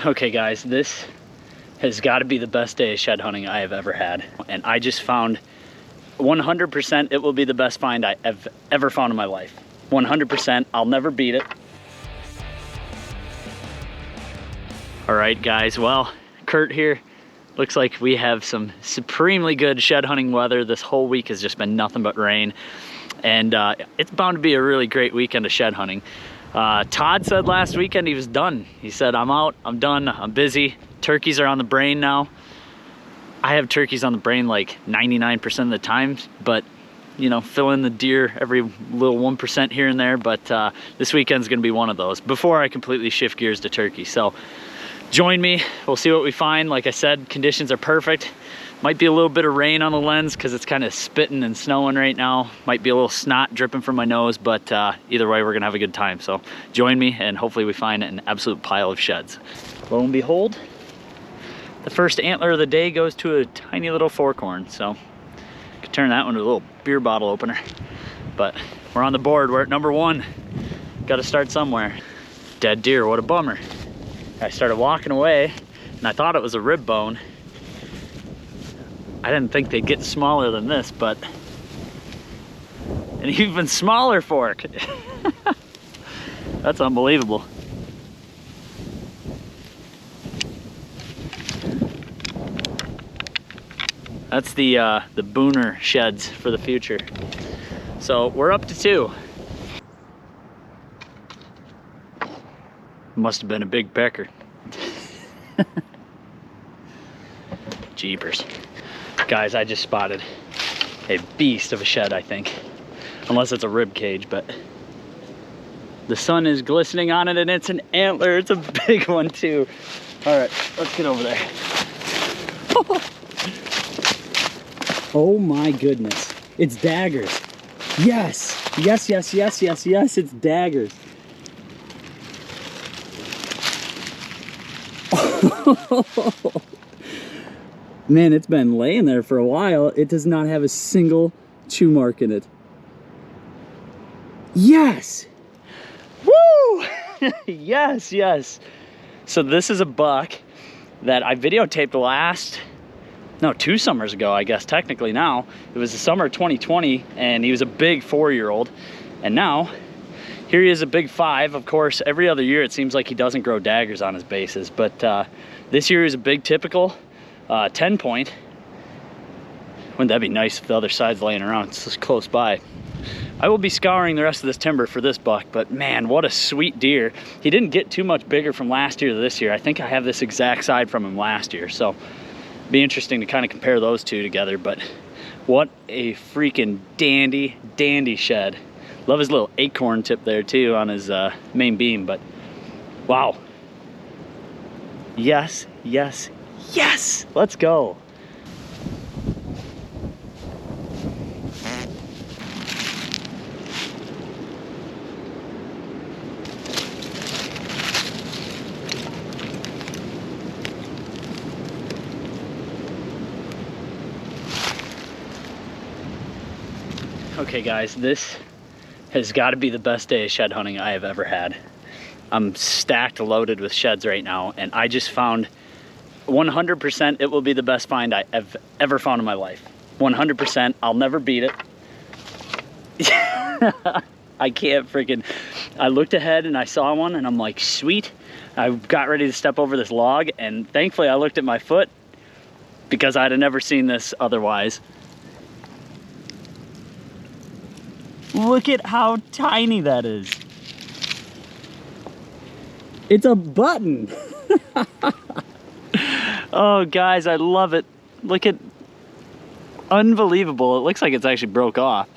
Okay guys, this has got to be the best day of shed hunting I have ever had. And I just found 100% it will be the best find I have ever found in my life. 100%, I'll never beat it. All right guys, well, Kurt here. Looks like we have some supremely good shed hunting weather. This whole week has just been nothing but rain. And it's bound to be a really great weekend of shed hunting. Todd said last weekend he was done. He said, I'm out, I'm done, I'm busy. Turkeys are on the brain now. I have turkeys on the brain like 99% of the time, but you know, fill in the deer every little 1% here and there. But this weekend's gonna be one of those before I completely shift gears to turkey. So join me, we'll see what we find. Like I said, conditions are perfect. Might be a little bit of rain on the lens because it's kind of spitting and snowing right now. Might be a little snot dripping from my nose, but either way, we're gonna have a good time. So join me and hopefully we find an absolute pile of sheds. Lo and behold, the first antler of the day goes to a tiny little forkhorn. So I could turn that one to a little beer bottle opener. But we're on the board, we're at number 1. Gotta start somewhere. Dead deer, what a bummer. I started walking away and I thought it was a rib bone. I didn't think they'd get smaller than this, but an even smaller fork. That's unbelievable. That's the booner sheds for the future. So we're up to 2. Must have been a big pecker. Jeepers. Guys, I just spotted a beast of a shed, I think. Unless it's a rib cage, but the sun is glistening on it and it's an antler. It's a big one too. All right, let's get over there. Oh my goodness, it's daggers. Yes, yes, yes, yes, yes, yes, it's daggers. Man, it's been laying there for a while. It does not have a single chew mark in it. Yes! Woo! Yes, yes. So this is a buck that I videotaped 2 summers ago, I guess, technically now. It was the summer of 2020, and he was a big 4-year-old. And now, here he is, a big 5. Of course, every other year it seems like he doesn't grow daggers on his bases, but this year is a big typical 10 point. Wouldn't that be nice if the other side's laying around? It's just close by. I will be scouring the rest of this timber for this buck, but man, what a sweet deer. He didn't get too much bigger from last year to this year. I think I have this exact side from him last year, so it'd be interesting to kind of compare those two together. But what a freaking dandy shed. Love his little acorn tip there too on his main beam, but wow. Yes, yes, yes, let's go. Okay guys, this has got to be the best day of shed hunting I have ever had. I'm stacked loaded with sheds right now, and I just found 100% it will be the best find I have ever found in my life. 100%, I'll never beat it. I can't freaking, I looked ahead and I saw one and I'm like, sweet. I got ready to step over this log, and thankfully I looked at my foot because I'd have never seen this otherwise. Look at how tiny that is. It's a button. Oh guys, I love it. Look at, unbelievable. It looks like it's actually broke off.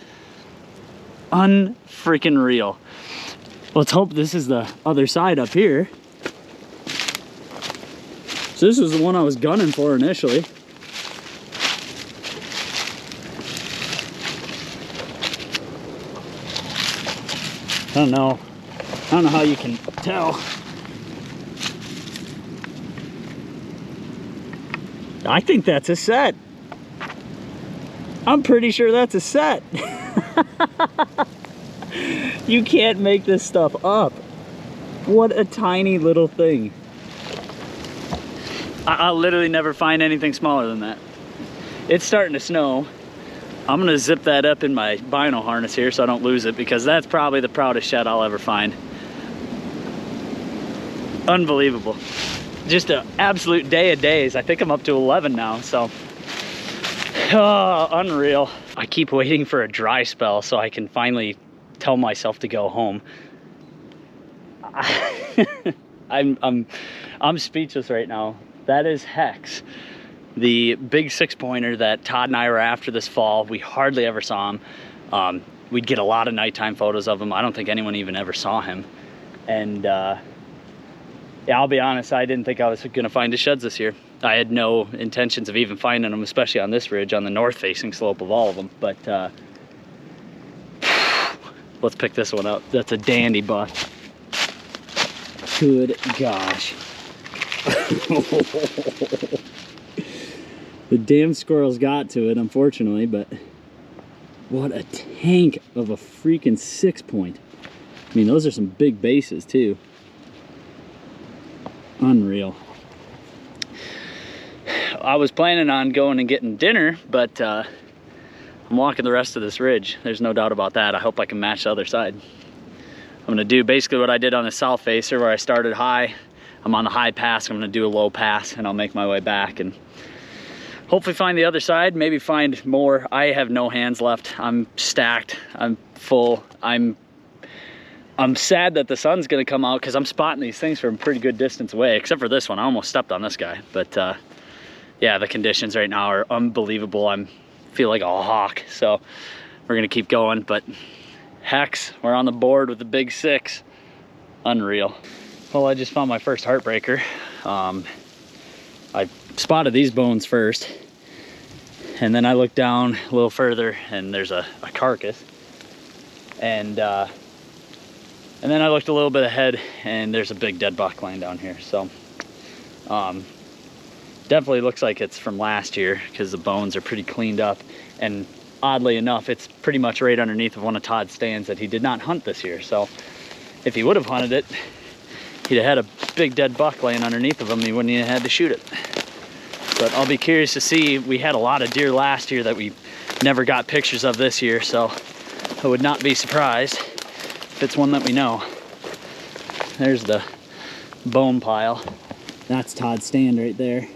Unfreaking real. Let's hope this is the other side up here. So this was the one I was gunning for initially. I don't know how you can tell. I think that's a set. I'm pretty sure that's a set. You can't make this stuff up. What a tiny little thing. I'll literally never find anything smaller than that. It's starting to snow. I'm gonna zip that up in my bino harness here so I don't lose it, because that's probably the proudest shed I'll ever find. Unbelievable. Just an absolute day of days. I think I'm up to 11 now, so. Oh, unreal. I keep waiting for a dry spell so I can finally tell myself to go home. I'm speechless right now. That is Hex, the big 6-pointer that Todd and I were after this fall. We hardly ever saw him. We'd get a lot of nighttime photos of him. I don't think anyone even ever saw him. And yeah, I'll be honest, I didn't think I was gonna find his sheds this year. I had no intentions of even finding them, especially on this ridge, on the north-facing slope of all of them. But let's pick this one up. That's a dandy buck. Good gosh. The damn squirrels got to it, unfortunately, but what a tank of a freaking 6-point. I mean, those are some big bases too. Unreal. I was planning on going and getting dinner, but I'm walking the rest of this ridge. There's no doubt about that. I hope I can match the other side. I'm gonna do basically what I did on the south facer, where I started high. I'm on the high pass, I'm gonna do a low pass, and I'll make my way back and hopefully find the other side, maybe find more. I have no hands left. I'm stacked, I'm full. I'm sad that the sun's gonna come out, because I'm spotting these things from a pretty good distance away, except for this one. I almost stepped on this guy, but yeah, the conditions right now are unbelievable. I feel like a hawk, so we're gonna keep going. But Hex, we're on the board with the big 6. Unreal. Well, I just found my first heartbreaker. I spotted these bones first, and then I looked down a little further, and there's a carcass. And then I looked a little bit ahead, and there's a big dead buck laying down here. So definitely looks like it's from last year, because the bones are pretty cleaned up. And oddly enough, it's pretty much right underneath of one of Todd's stands that he did not hunt this year. So if he would have hunted it, he'd have had a big dead buck laying underneath of him. He wouldn't even have had to shoot it. But I'll be curious to see. We had a lot of deer last year that we never got pictures of this year, so I would not be surprised if it's one that we know. There's the bone pile. That's Todd's stand right there.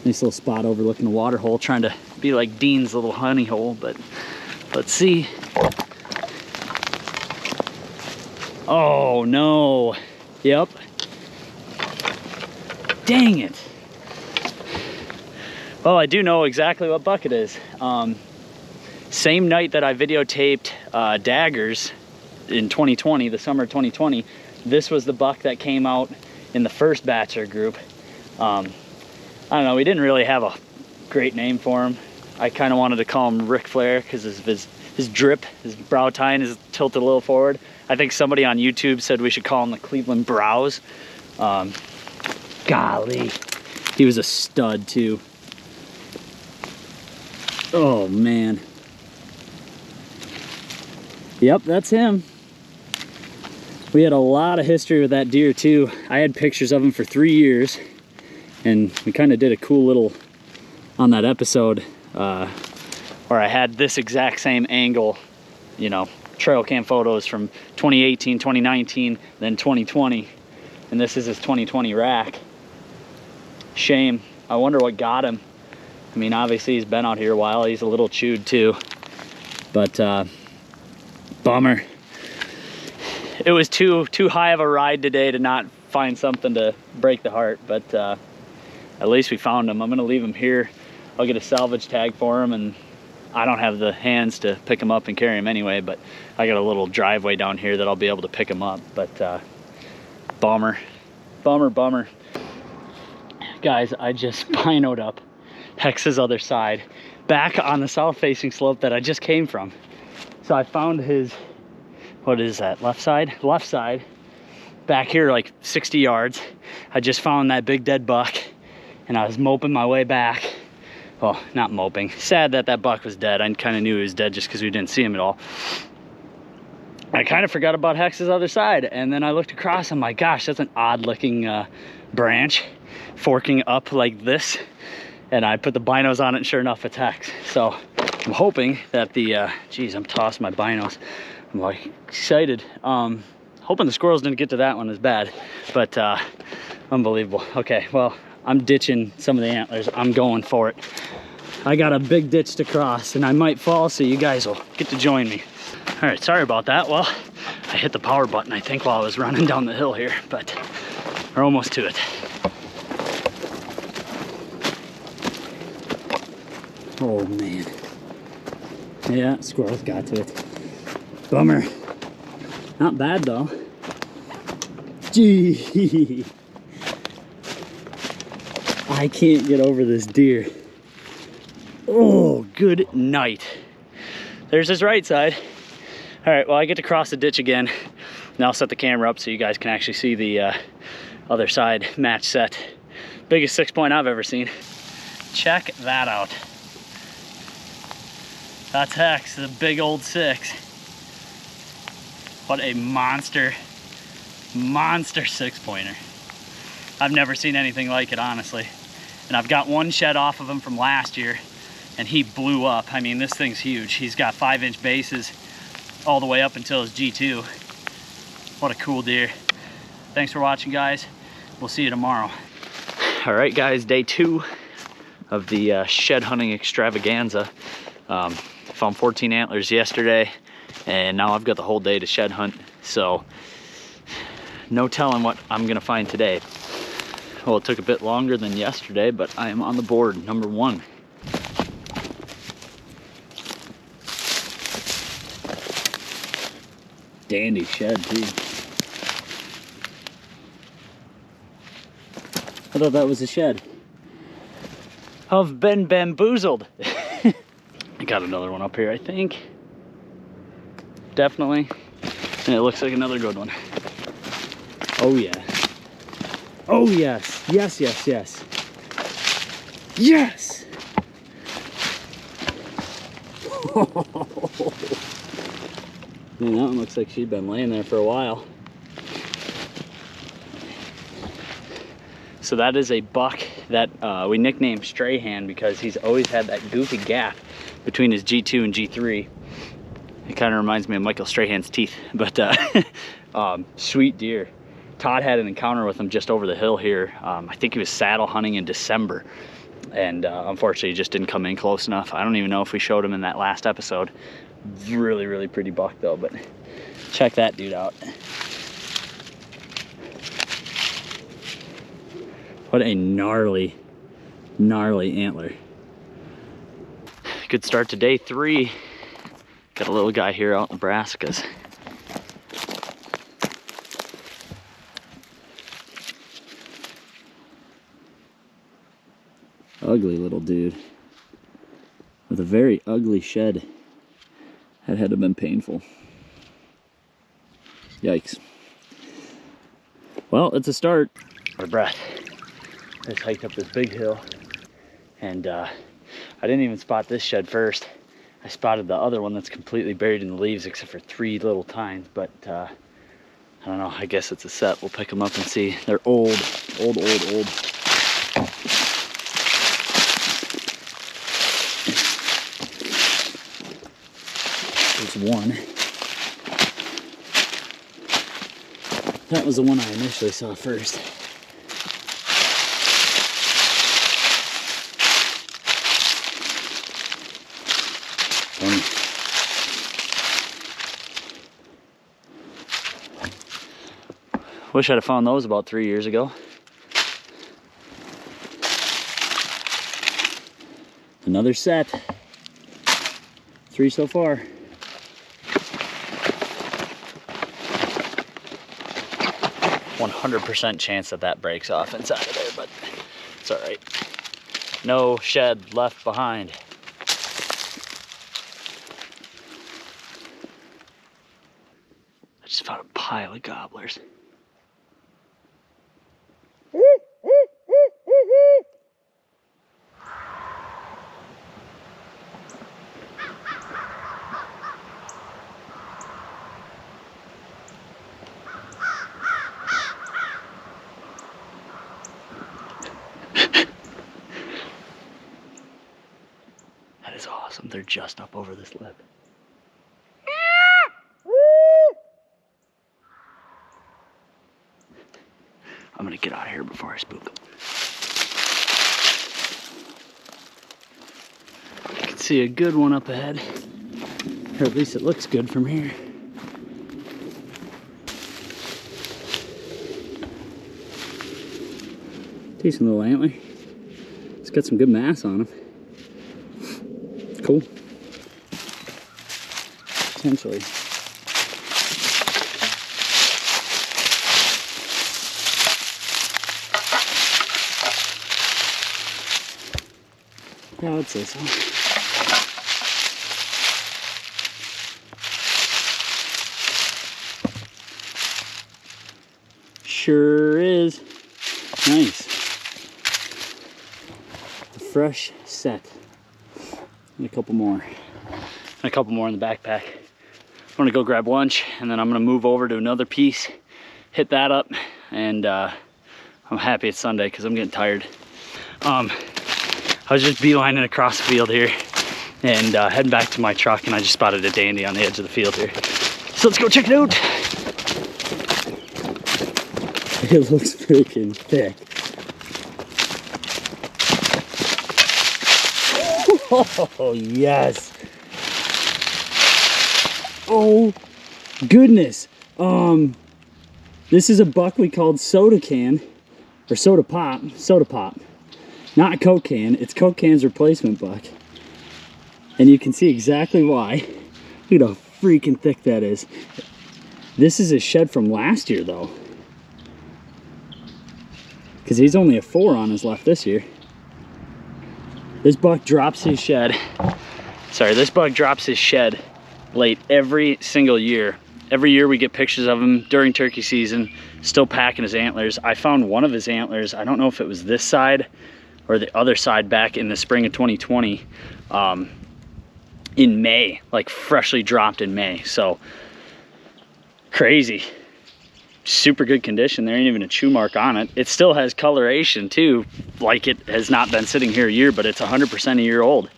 Nice little spot overlooking the water hole, trying to be like Dean's little honey hole, but let's see. Oh no. Yep. Dang it. Well, I do know exactly what buck it is. Same night that I videotaped daggers in 2020, the summer of 2020, this was the buck that came out in the first bachelor group. I don't know, we didn't really have a great name for him. I kind of wanted to call him Ric Flair, because his drip, his brow tine is tilted a little forward. I think somebody on YouTube said we should call him the Cleveland Brows. Golly, he was a stud too. Oh man. Yep, that's him. We had a lot of history with that deer too. I had pictures of him for 3 years, and we kind of did a cool little on that episode where I had this exact same angle, you know, trail cam photos from 2018, 2019, then 2020, and this is his 2020 rack. Shame. I wonder what got him. I mean, obviously he's been out here a while. He's a little chewed too, but bummer. It was too high of a ride today to not find something to break the heart, but at least we found him. I'm gonna leave him here. I'll get a salvage tag for him, and I don't have the hands to pick him up and carry him anyway, but I got a little driveway down here that I'll be able to pick him up. But bummer, bummer, bummer. Guys, I just binoed up Hex's other side, back on the south facing slope that I just came from. So I found his, what is that, left side? Left side, back here like 60 yards. I just found that big dead buck, and I was moping my way back. Well, not moping, sad that that buck was dead. I kind of knew he was dead just because we didn't see him at all. I kind of forgot about Hex's other side, and then I looked across, I'm like, gosh, that's an odd looking branch. forking up like this, and I put the binos on it, and sure enough, it's hex. So I'm hoping that the, geez, I'm tossing my binos. I'm like excited. Hoping the squirrels didn't get to that one as bad, but unbelievable. Okay, well, I'm ditching some of the antlers. I'm going for it. I got a big ditch to cross, and I might fall, so you guys will get to join me. All right, sorry about that. Well, I hit the power button, I think, while I was running down the hill here, but we're almost to it. Oh man. Yeah, squirrels got to it. Bummer. Not bad though. Gee. I can't get over this deer. Oh, good night. There's his right side. All right, well, I get to cross the ditch again. Now I'll set the camera up so you guys can actually see the other side match set. Biggest 6-point I've ever seen. Check that out. That's hex, the big old 6. What a monster 6-pointer. I've never seen anything like it, honestly. And I've got one shed off of him from last year, and he blew up. I mean, this thing's huge. He's got 5-inch bases all the way up until his G2. What a cool deer. Thanks for watching, guys. We'll see you tomorrow. All right, guys, day 2 of the shed hunting extravaganza. Found 14 antlers yesterday, and now I've got the whole day to shed hunt. So no telling what I'm gonna find today. Well, it took a bit longer than yesterday, but I am on the board, number 1. Dandy shed too. I thought that was a shed. I've been bamboozled. I got another one up here, I think. Definitely. And it looks like another good one. Oh yeah. Oh yes. Yes, yes, yes. Yes! Man, that one looks like she'd been laying there for a while. So that is a buck that we nicknamed Strahan because he's always had that goofy gap between his G2 and G3. It kind of reminds me of Michael Strahan's teeth, but sweet deer. Todd had an encounter with him just over the hill here. I think he was saddle hunting in December, and unfortunately he just didn't come in close enough. I don't even know if we showed him in that last episode. Really, really pretty buck though, but check that dude out. What a gnarly, gnarly antler. Good start to day 3. Got a little guy here out in Nebraska's. Ugly little dude with a very ugly shed. That had to have been painful. Yikes. Well, it's a start. Our breath. I just hiked up this big hill, and I didn't even spot this shed first. I spotted the other one that's completely buried in the leaves except for 3 little tines, but I don't know, I guess it's a set. We'll pick them up and see. They're old. There's one. That was the one I initially saw first. Wish I'd have found those about 3 years ago. Another set. 3 so far. %100 chance that that breaks off inside of there, but it's all right. No shed left behind. I just found a pile of gobblers. awesome. They're just up over this lip. I'm gonna get out of here before I spook them. I can see a good one up ahead. Or at least it looks good from here. Decent little antler. It's got some good mass on him. Cool. Potentially. Yeah, I would say so. Sure is. Nice. A fresh set. And a couple more. And a couple more in the backpack. I'm gonna go grab lunch and then I'm gonna move over to another piece, hit that up, and I'm happy it's Sunday because I'm getting tired. I was just beelining across the field here and heading back to my truck, and I just spotted a dandy on the edge of the field here. So let's go check it out. It looks freaking thick. Oh, yes. Oh, goodness. This is a buck we called Soda Can, or Soda Pop. Not Coke Can, it's Coke Can's replacement buck. And you can see exactly why. Look at how freaking thick that is. This is a shed from last year though. Because he's only a 4 on his left this year. This buck drops his shed. This buck drops his shed late every single year. Every year we get pictures of him during turkey season, still packing his antlers. I found one of his antlers, I don't know if it was this side or the other side, back in the spring of 2020, in May, like freshly dropped in May. So crazy. Super good condition. There ain't even a chew mark on it. It still has coloration too, like it has not been sitting here a year, but it's 100% a year old.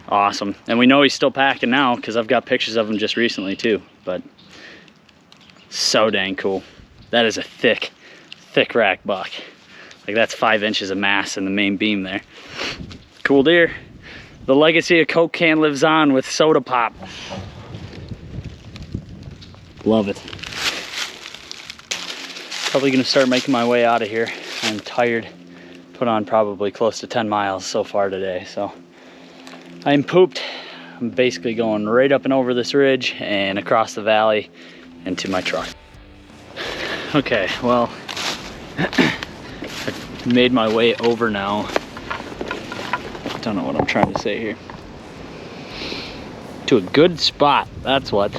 Awesome. And we know he's still packing now because I've got pictures of him just recently too, but so dang cool. That is a thick rack buck. Like that's 5 inches of mass in the main beam there. Cool deer. The legacy of Coke Can lives on with Soda Pop. Love it. Probably gonna start making my way out of here. I'm tired. Put on probably close to 10 miles so far today, so I'm pooped. I'm basically going right up and over this ridge and across the valley into my truck. Okay, well, I've made my way over now. Don't know what I'm trying to say here. To a good spot, that's what.